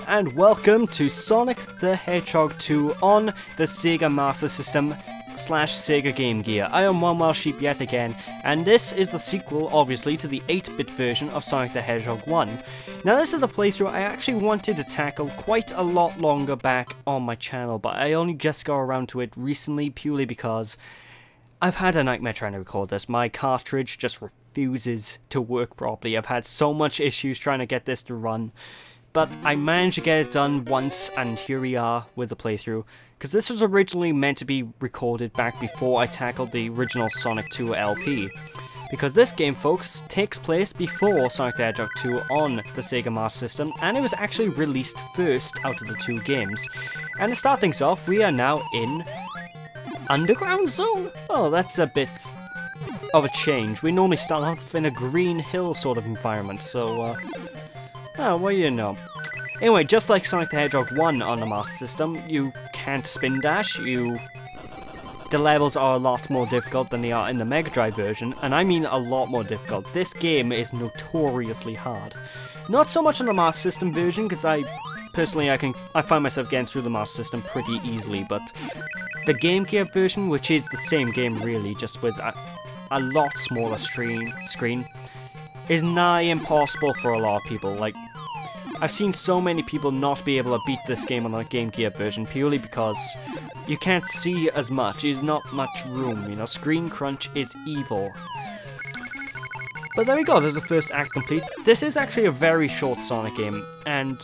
and welcome to Sonic the Hedgehog 2 on the SEGA Master System / SEGA Game Gear. I am One Wild Sheep yet again, and this is the sequel, obviously, to the 8-bit version of Sonic the Hedgehog 1. Now this is a playthrough I actually wanted to tackle quite a lot longer back on my channel, but I only just got around to it recently purely because I've had a nightmare trying to record this. My cartridge just refuses to work properly. I've had so much issues trying to get this to run. But I managed to get it done once, and here we are with the playthrough. Because this was originally meant to be recorded back before I tackled the original Sonic 2 LP. Because this game, folks, takes place before Sonic the Hedgehog 2 on the SEGA Master System, and it was actually released first out of the two games. And to start things off, we are now in Underground Zone? Oh, that's a bit of a change. We normally start off in a green hill sort of environment, so, oh, well, you know. Anyway, just like Sonic the Hedgehog 1 on the Master System, you can't spin dash, the levels are a lot more difficult than they are in the Mega Drive version, and I mean a lot more difficult. This game is notoriously hard. Not so much on the Master System version, because I find myself getting through the Master System pretty easily, but the Game Gear version, which is the same game really, just with a lot smaller screen, is nigh impossible for a lot of people. Like, I've seen so many people not be able to beat this game on the Game Gear version purely because you can't see as much. There's not much room, you know. Screen crunch is evil. But there we go, there's the first act complete. This is actually a very short Sonic game, and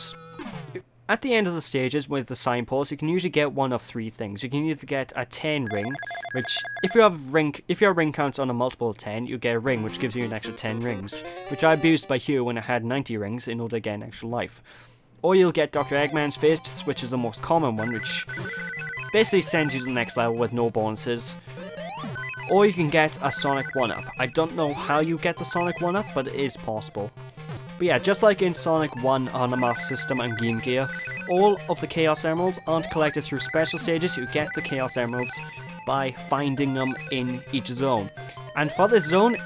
at the end of the stages with the signpost, you can usually get one of three things. You can either get a 10 ring, which if your ring counts on a multiple of 10, you get a ring which gives you an extra 10 rings, which I abused by here when I had 90 rings in order to get an extra life. Or you'll get Dr. Eggman's face, which is the most common one, which basically sends you to the next level with no bonuses. Or you can get a Sonic 1-up. I don't know how you get the Sonic 1-up, but it is possible. But yeah, just like in Sonic 1 on the Master System and Game Gear, all of the Chaos Emeralds aren't collected through special stages. You get the Chaos Emeralds by finding them in each zone. And for this zone,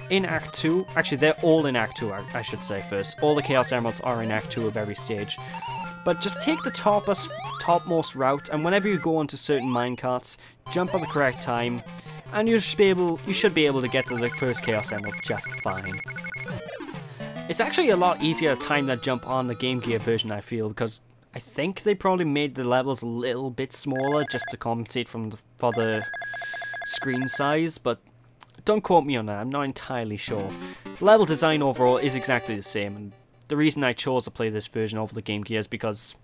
in Act 2, actually they're all in Act 2, I should say first. All the Chaos Emeralds are in Act 2 of every stage. But just take the topmost route, and whenever you go onto certain minecarts, jump at the correct time, and you should be able to get to the first Chaos Emerald just fine. It's actually a lot easier to time that jump on the Game Gear version, I feel, because I think they probably made the levels a little bit smaller just to compensate for the screen size, but don't quote me on that, I'm not entirely sure. The level design overall is exactly the same, and the reason I chose to play this version over the Game Gear is because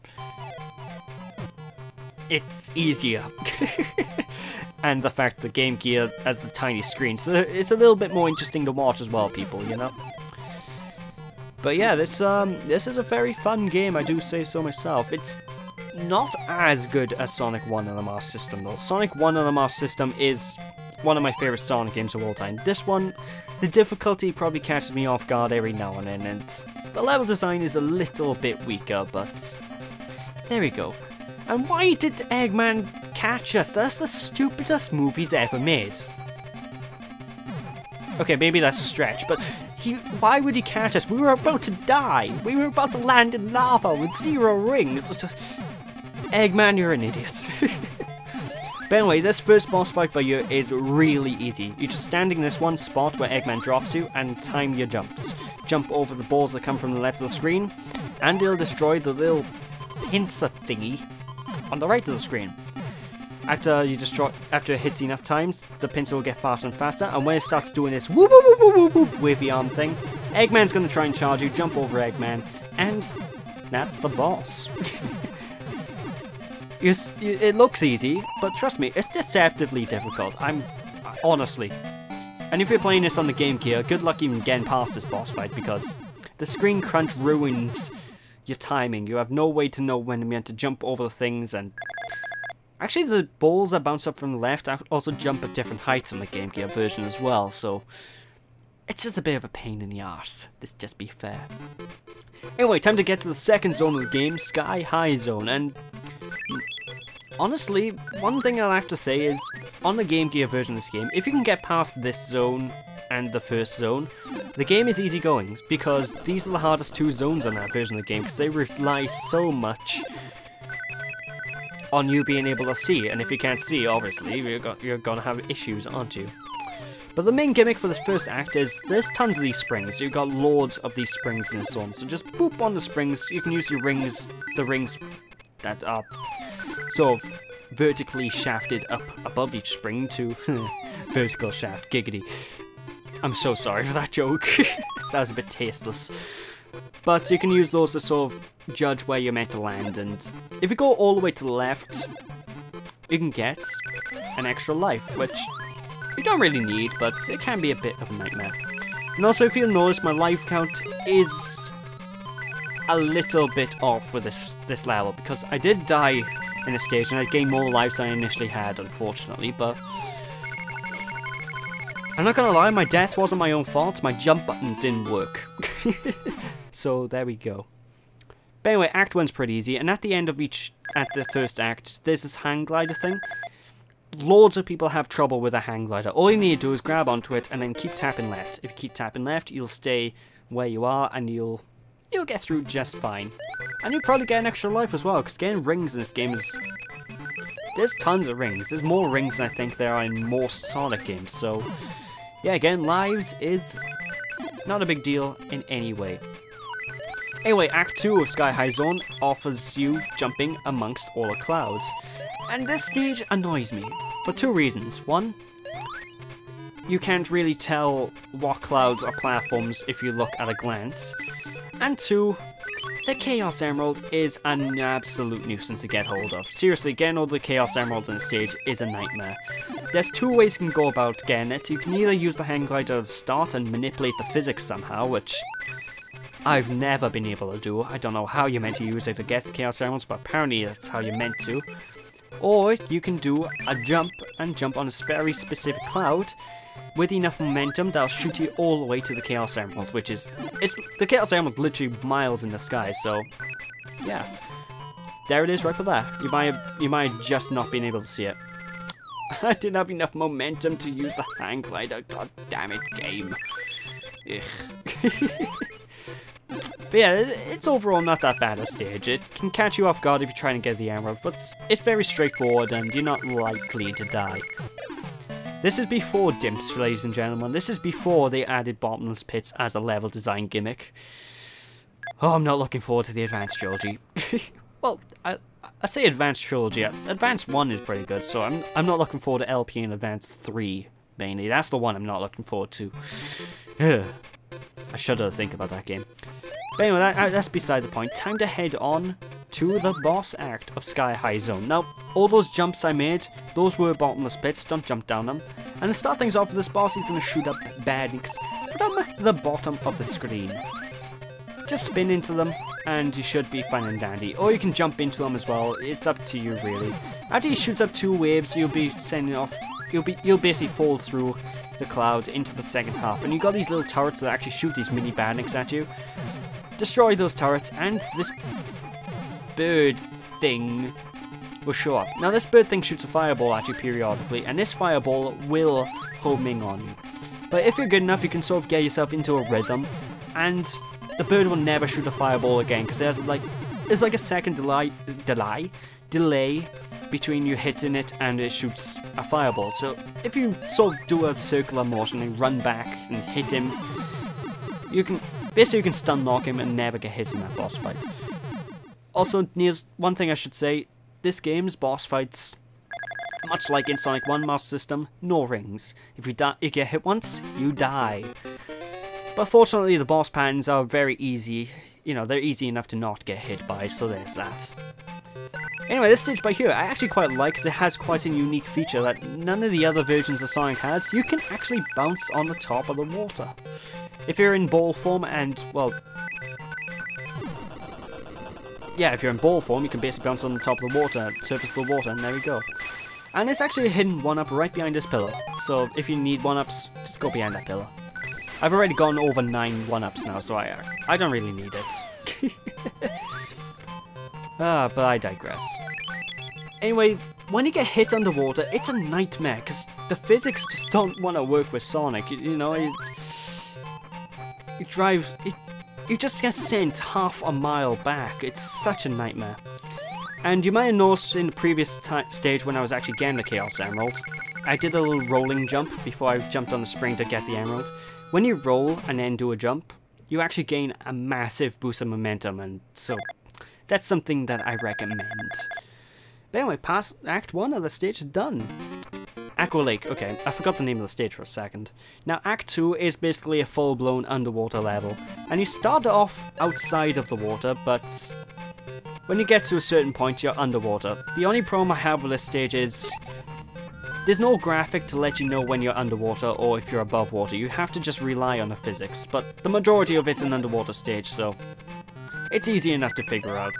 it's easier. And the fact the Game Gear has the tiny screen, so it's a little bit more interesting to watch as well, people, you know? But yeah, this is a very fun game, I do say so myself. It's not as good as Sonic 1 on the Master System though. Sonic 1 on the Master System is one of my favourite Sonic games of all time. This one, the difficulty probably catches me off guard every now and then, and the level design is a little bit weaker, but there we go. And why did Eggman catch us? That's the stupidest move he's ever made. Okay, maybe that's a stretch, but why would he catch us? We were about to die. We were about to land in lava with 0 rings. Eggman, you're an idiot. But anyway, this first boss fight by you is really easy. You're just standing in this one spot where Eggman drops you and time your jumps. Jump over the balls that come from the left of the screen, and it'll destroy the little pincer thingy on the right of the screen. After it hits enough times, the pincer will get faster and faster, and when it starts doing this whoop whoop whoop whoop whoop wavy arm thing, Eggman's gonna try and charge you, jump over Eggman, and that's the boss. It looks easy, but trust me, it's deceptively difficult. Honestly. And if you're playing this on the Game Gear, good luck even getting past this boss fight, because the screen crunch ruins your timing. You have no way to know when you're meant to jump over the things, and actually, the balls that bounce up from the left also jump at different heights in the Game Gear version as well, so it's just a bit of a pain in the arse. Let's just be fair. Anyway, time to get to the second zone of the game, Sky High Zone, and honestly, one thing I'll have to say is, on the Game Gear version of this game, if you can get past this zone and the first zone, the game is easygoing, because these are the hardest 2 zones on that version of the game, because they rely so much on you being able to see, and if you can't see, obviously, you're gonna have issues, aren't you? But the main gimmick for this first act is there's tons of these springs. You've got loads of these springs in this zone, so just boop on the springs. You can use your rings, the rings that are sort of vertically shafted up above each spring to vertical shaft, giggity. I'm so sorry for that joke. That was a bit tasteless. But you can use those to sort of judge where you're meant to land, and if you go all the way to the left, you can get an extra life, which you don't really need, but it can be a bit of a nightmare. And also, if you'll notice, my life count is a little bit off with this level, because I did die in a stage, and I gained more lives than I initially had, unfortunately, but I'm not gonna lie, my death wasn't my own fault, my jump button didn't work. So, there we go. But anyway, Act 1's pretty easy, and at the end of at the first act, there's this hang glider thing. Loads of people have trouble with a hang glider. All you need to do is grab onto it, and then keep tapping left. If you keep tapping left, you'll stay where you are, and you'll get through just fine. And you'll probably get an extra life as well, because getting rings in this game is... There's tons of rings. There's more rings than I think there are in most Sonic games, so... Yeah, again, lives is not a big deal in any way. Anyway, Act 2 of Sky High Zone offers you jumping amongst all the clouds. And this stage annoys me, for 2 reasons. 1, you can't really tell what clouds are platforms if you look at a glance. And 2, the Chaos Emerald is an absolute nuisance to get hold of. Seriously, getting all the Chaos Emeralds on the stage is a nightmare. There's 2 ways you can go about getting it. You can either use the hang glider to start and manipulate the physics somehow, which I've never been able to do. I don't know how you're meant to use it to get the Chaos Emeralds, but apparently that's how you're meant to. Or you can do a jump and jump on a very specific cloud with enough momentum that'll shoot you all the way to the Chaos Emerald, which is... the Chaos Emerald's literally miles in the sky, so... yeah. There it is right for that. You might have just not been able to see it. I didn't have enough momentum to use the hang glider. God damn it, game. Ugh. But yeah, it's overall not that bad a stage. It can catch you off guard if you're trying to get the emerald, but it's very straightforward and you're not likely to die. This is before dimps, ladies and gentlemen. This is before they added bottomless pits as a level design gimmick. Oh, I'm not looking forward to the Advanced Trilogy. Well, I say Advanced Trilogy. Advanced 1 is pretty good, so I'm not looking forward to LP and Advanced 3, mainly. That's the one I'm not looking forward to. Ugh. I shudder to think about that game. But anyway, that's beside the point. Time to head on to the boss act of Sky High Zone. Now, all those jumps I made, those were bottomless pits. Don't jump down them. And to start things off with this boss, he's going to shoot up badniks from the bottom of the screen. Just spin into them, and you should be fine and dandy. Or you can jump into them as well. It's up to you, really. After he shoots up 2 waves, you'll be sending off... You'll basically fall through the clouds into the second half. And you've got these little turrets that actually shoot these mini badniks at you. Destroy those turrets, and this bird thing will show up. Now, this bird thing shoots a fireball at you periodically, and this fireball will homing on you. But if you're good enough, you can sort of get yourself into a rhythm, and the bird will never shoot a fireball again, because there's like a second delay between you hitting it and it shoots a fireball. So if you sort of do a circular motion and run back and hit him, you can stun lock him and never get hit in that boss fight. Also, Niels, one thing I should say, this game's boss fights, much like in Sonic 1 Master System, no rings. If you get hit once, you die. But fortunately, the boss patterns are very easy. You know, they're easy enough to not get hit by, so there's that. Anyway, this stage by here, I actually quite like, because it has quite a unique feature that none of the other versions of Sonic has. You can actually bounce on the top of the water. If you're in ball form and, well... yeah, if you're in ball form, you can basically bounce on the top of the water, surface of the water, and there you go. And there's actually a hidden 1-up right behind this pillar. So if you need 1-ups, just go behind that pillar. I've already gone over 9 1-ups now, so I don't really need it. But I digress. Anyway, when you get hit underwater, it's a nightmare, because the physics just don't want to work with Sonic, you know, you just get sent half a mile back. It's such a nightmare. And you might have noticed in the previous stage when I was actually getting the Chaos Emerald, I did a little rolling jump before I jumped on the spring to get the emerald. When you roll and then do a jump, you actually gain a massive boost of momentum, and so that's something that I recommend. But anyway, past Act 1 of the stage is done. Aqua Lake, okay, I forgot the name of the stage for a second. Now Act 2 is basically a full-blown underwater level, and you start off outside of the water, but when you get to a certain point you're underwater. The only problem I have with this stage is there's no graphic to let you know when you're underwater or if you're above water. You have to just rely on the physics, but the majority of it's an underwater stage, so it's easy enough to figure out.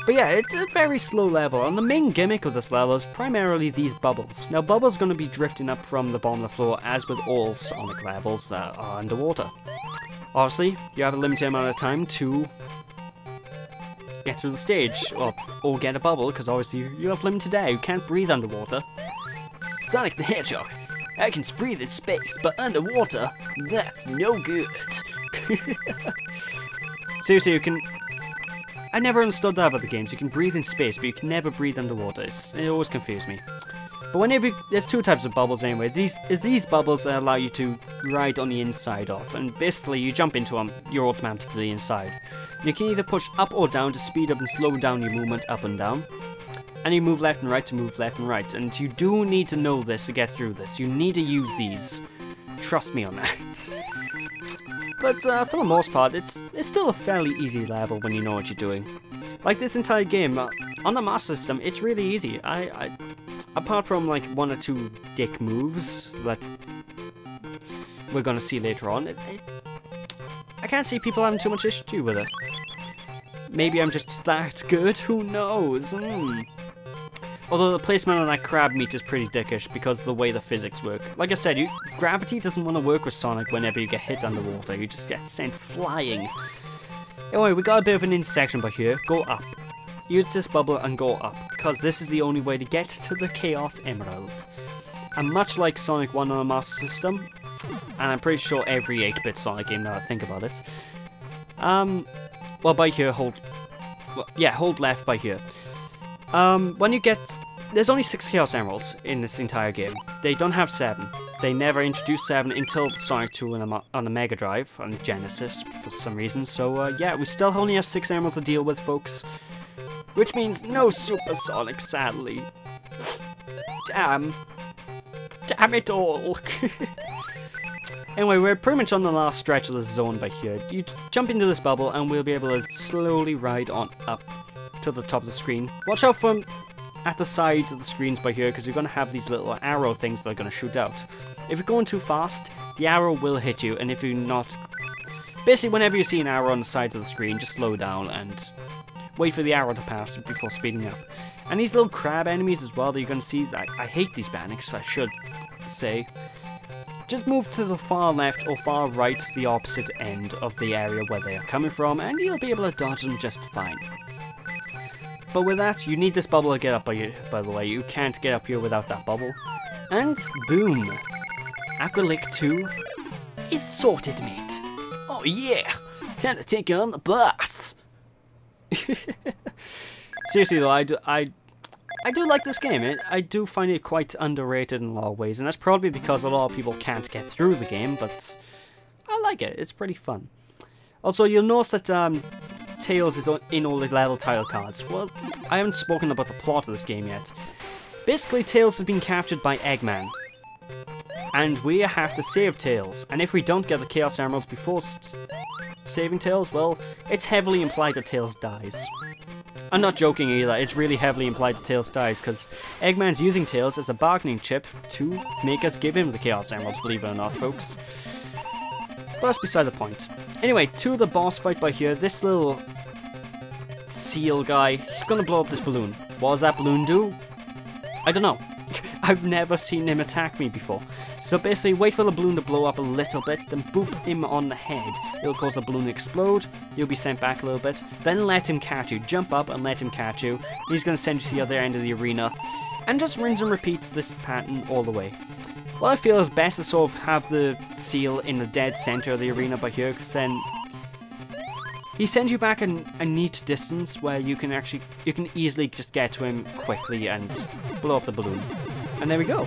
But yeah, it's a very slow level, and the main gimmick of this level is primarily these bubbles. Now, bubbles are going to be drifting up from the bottom of the floor, as with all Sonic levels that are underwater. Obviously, you have a limited amount of time to get through the stage, or get a bubble, because obviously you have limited air, you can't breathe underwater. Sonic the Hedgehog, I can breathe in space, but underwater, that's no good. Seriously, you can... I never understood that about the games. You can breathe in space, but you can never breathe underwater. It always confused me. But whenever there's two types of bubbles anyway. These bubbles that allow you to ride on the inside of, and basically you jump into them, you're automatically inside. You can either push up or down to speed up and slow down your movement up and down, and you move left and right to move left and right. And you do need to know this to get through this. You need to use these. Trust me on that. But for the most part, it's still a fairly easy level when you know what you're doing. Like this entire game, on the Master System, it's really easy. Apart from like one or two dick moves that we're gonna see later on, I can't see people having too much issue with it. Maybe I'm just that good, who knows? Although the placement on that crab meat is pretty dickish because of the way the physics work. Like I said, gravity doesn't want to work with Sonic whenever you get hit underwater. You just get sent flying. Anyway, we got a bit of an intersection by here. Go up. Use this bubble and go up, because this is the only way to get to the Chaos Emerald. And much like Sonic 1 on a Master System, and I'm pretty sure every 8-bit Sonic game now I think about it, well, by here, hold left by here. When you get... There's only 6 Chaos Emeralds in this entire game. They don't have 7. They never introduced 7 until Sonic 2 on the Mega Drive, on Genesis, for some reason. So, yeah, we still only have 6 Emeralds to deal with, folks. Which means no Super Sonic, sadly. Damn. Damn it all. Anyway, we're pretty much on the last stretch of the zone by here. You jump into this bubble and we'll be able to slowly ride on up to the top of the screen. Watch out for at the sides of the screens by here, because you're going to have these little arrow things that are going to shoot out. If you're going too fast, the arrow will hit you, and if you're not... Basically, whenever you see an arrow on the sides of the screen, just slow down and wait for the arrow to pass before speeding up. And these little crab enemies as well that you're going to see, I hate these panics, I should say. Just move to the far left or far right, the opposite end of the area where they are coming from, and you'll be able to dodge them just fine. But with that, you need this bubble to get up by the way. You can't get up here without that bubble. And boom! Aqua Lake 2 is sorted, mate. Oh yeah! Time to take on the boss! Seriously though, I do like this game. I do find it quite underrated in a lot of ways, and that's probably because a lot of people can't get through the game, but I like it. It's pretty fun. Also, you'll notice that Tails is in all the level title cards. Well, I haven't spoken about the plot of this game yet. Basically, Tails has been captured by Eggman, and we have to save Tails. And if we don't get the Chaos Emeralds before saving Tails, well, it's heavily implied that Tails dies. I'm not joking either, it's really heavily implied that Tails dies, because Eggman's using Tails as a bargaining chip to make us give him the Chaos Emeralds, believe it or not, folks. But that's beside the point. Anyway, to the boss fight by here, this little seal guy, he's gonna blow up this balloon. What does that balloon do? I don't know. I've never seen him attack me before. So basically, wait for the balloon to blow up a little bit, then boop him on the head. It'll cause the balloon to explode, you'll be sent back a little bit, then let him catch you. Jump up and let him catch you. He's going to send you to the other end of the arena. And just rinse and repeat this pattern all the way. What I feel is best to sort of have the seal in the dead center of the arena by here, because then he sends you back a neat distance where you can easily just get to him quickly and blow up the balloon. And there we go.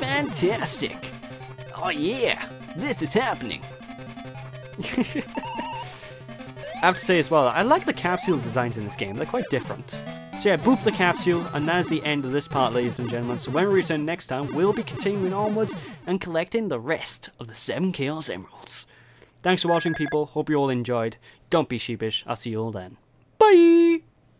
Fantastic! Oh yeah, this is happening. I have to say as well, I like the capsule designs in this game. They're quite different. So yeah, boop the capsule, and that's the end of this part, ladies and gentlemen. So when we return next time, we'll be continuing onwards and collecting the rest of the 7 Chaos Emeralds. Thanks for watching, people. Hope you all enjoyed. Don't be sheepish. I'll see you all then. Bye!